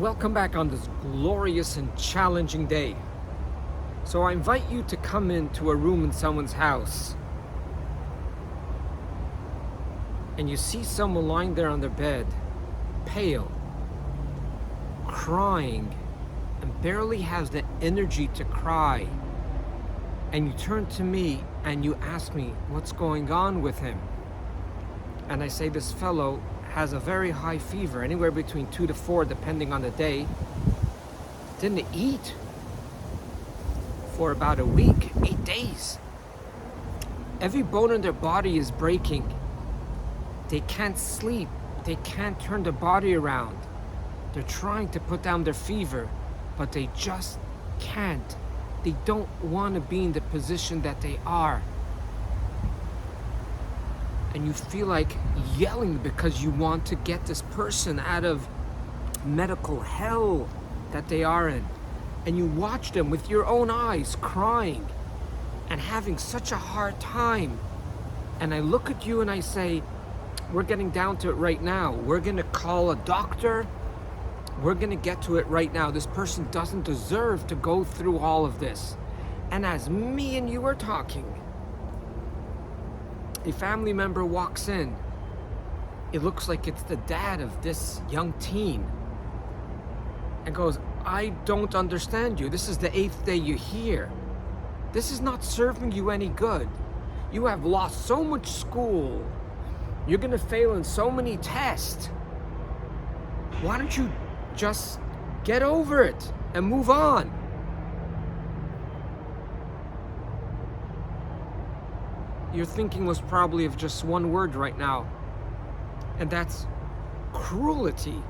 Welcome back on this glorious and challenging day. So I invite you to come into a room in someone's house and you see someone lying there on their bed, pale, crying, and barely has the energy to cry. And you turn to me and you ask me, what's going on with him? And I say, this fellow has a very high fever, anywhere between 2 to 4, depending on the day. Didn't eat for about a week, 8 days. Every bone in their body is breaking. They can't sleep. They can't turn their body around. They're trying to put down their fever, but they just can't. They don't want to be in the position that they are. And you feel like yelling because you want to get this person out of medical hell that they are in. And you watch them with your own eyes crying and having such a hard time. And I look at you and I say, we're getting down to it right now. We're going to call a doctor. We're going to get to it right now. This person doesn't deserve to go through all of this. And as me and you are talking, a family member walks in. It looks like it's the dad of this young teen and goes, I don't understand you. This is the 8th day you're here. This is not serving you any good. You have lost so much school. You're going to fail in so many tests. Why don't you just get over it and move on? Your thinking was probably of just one word right now, and that's cruelty.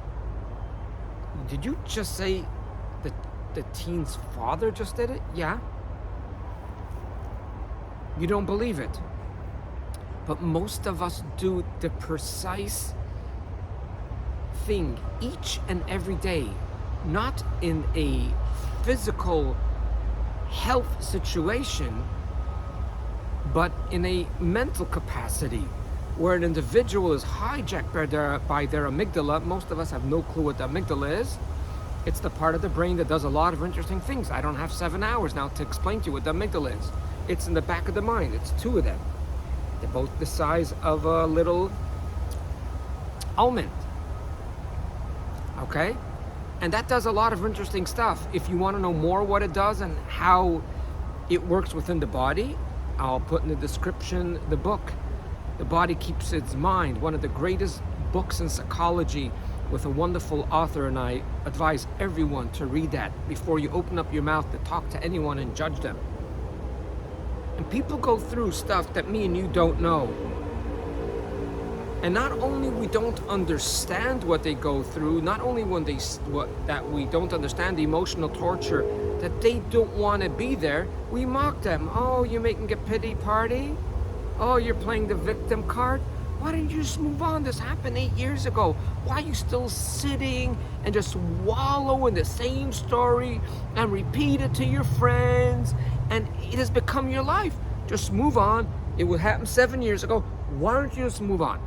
Did you just say that the teen's father just did it? Yeah. You don't believe it. But most of us do the precise thing each and every day, not in a physical health situation, but in a mental capacity where an individual is hijacked by their amygdala. Most of us have no clue what the amygdala is. It's the part of the brain that does a lot of interesting things. I don't have 7 hours now to explain to you what the amygdala is. It's in the back of the mind. It's 2 of them. They're both the size of a little almond. Okay? And that does a lot of interesting stuff. If you want to know more what it does and how it works within the body, I'll put in the description the book, The Body Keeps Its Mind, one of the greatest books in psychology with a wonderful author, and I advise everyone to read that before you open up your mouth to talk to anyone and judge them. And people go through stuff that me and you don't know. And not only we don't understand what they go through, not only that we don't understand the emotional torture that they don't want to be there, we mock them. Oh, you're making a pity party? Oh, you're playing the victim card? Why didn't you just move on? This happened 8 years ago. Why are you still sitting and just wallow in the same story and repeat it to your friends? And it has become your life. Just move on. It would happen 7 years ago. Why don't you just move on?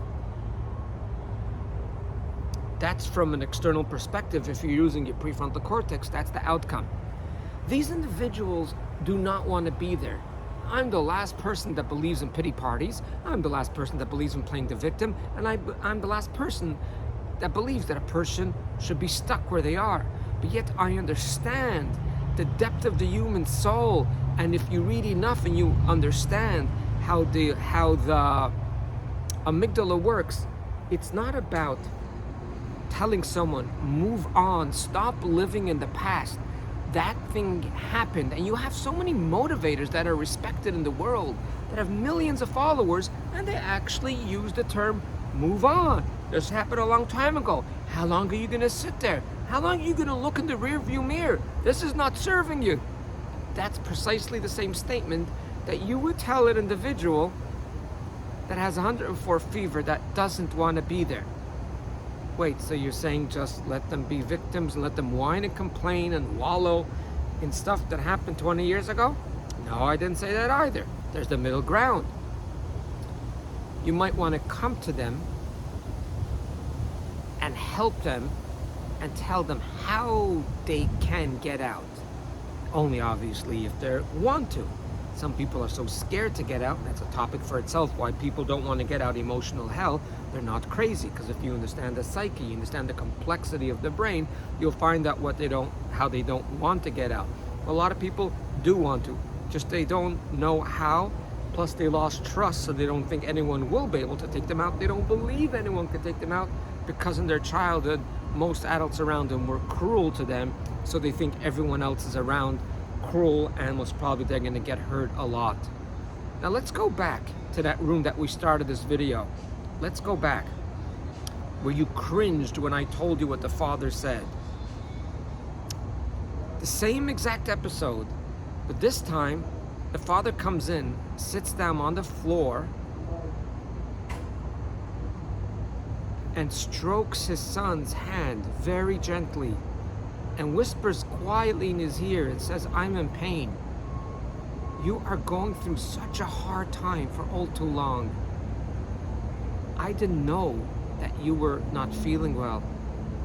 That's from an external perspective. If you're using your prefrontal cortex, that's the outcome. These individuals do not want to be there. I'm the last person that believes in pity parties. I'm the last person that believes in playing the victim. And I'm the last person that believes that a person should be stuck where they are. But yet I understand the depth of the human soul. And if you read enough and you understand how the amygdala works, it's not about telling someone, move on, stop living in the past. That thing happened, and you have so many motivators that are respected in the world that have millions of followers, and they actually use the term move on. This happened a long time ago. How long are you going to sit there? How long are you going to look in the rearview mirror? This is not serving you. That's precisely the same statement that you would tell an individual that has 104 fever that doesn't want to be there. Wait, so you're saying just let them be victims and let them whine and complain and wallow in stuff that happened 20 years ago? No, I didn't say that either. There's the middle ground. You might want to come to them and help them and tell them how they can get out. Only obviously if they want to. Some people are so scared to get out, and that's a topic for itself, why people don't want to get out emotional hell. They're not crazy, because if you understand the psyche, you understand the complexity of the brain, you'll find out how they don't want to get out. A lot of people do want to, just they don't know how, plus they lost trust, so they don't think anyone will be able to take them out. They don't believe anyone can take them out, because in their childhood, most adults around them were cruel to them, so they think everyone else is around cruel, and most probably they're going to get hurt a lot. Now let's go back to that room that we started this video. Let's go back where you cringed when I told you what the father said. The same exact episode, but this time the father comes in, sits down on the floor, and strokes his son's hand very gently and whispers quietly in his ear and says, "I'm in pain. You are going through such a hard time for all too long. I didn't know that you were not feeling well.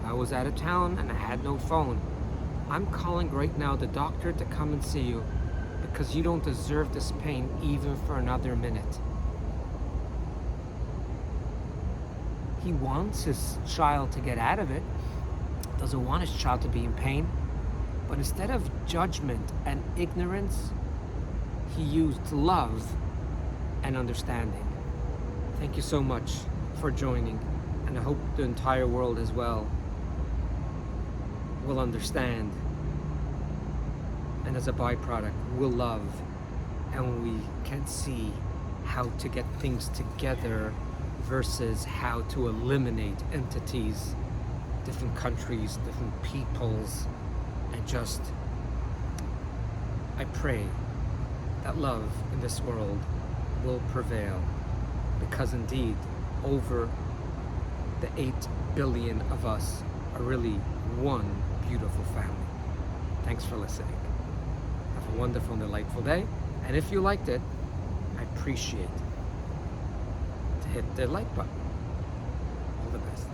I was out of town and I had no phone. I'm calling right now the doctor to come and see you, because you don't deserve this pain even for another minute." He wants his child to get out of it, doesn't want his child to be in pain, but instead of judgment and ignorance, he used love and understanding. Thank you so much for joining, and I hope the entire world as well will understand, and as a byproduct will love, and we can see how to get things together versus how to eliminate entities, different countries, different peoples, and just, I pray that love in this world will prevail, because indeed over the 8 billion of us are really one beautiful family. Thanks for listening. Have a wonderful and delightful day, and if you liked it, I appreciate to hit the like button. All the best.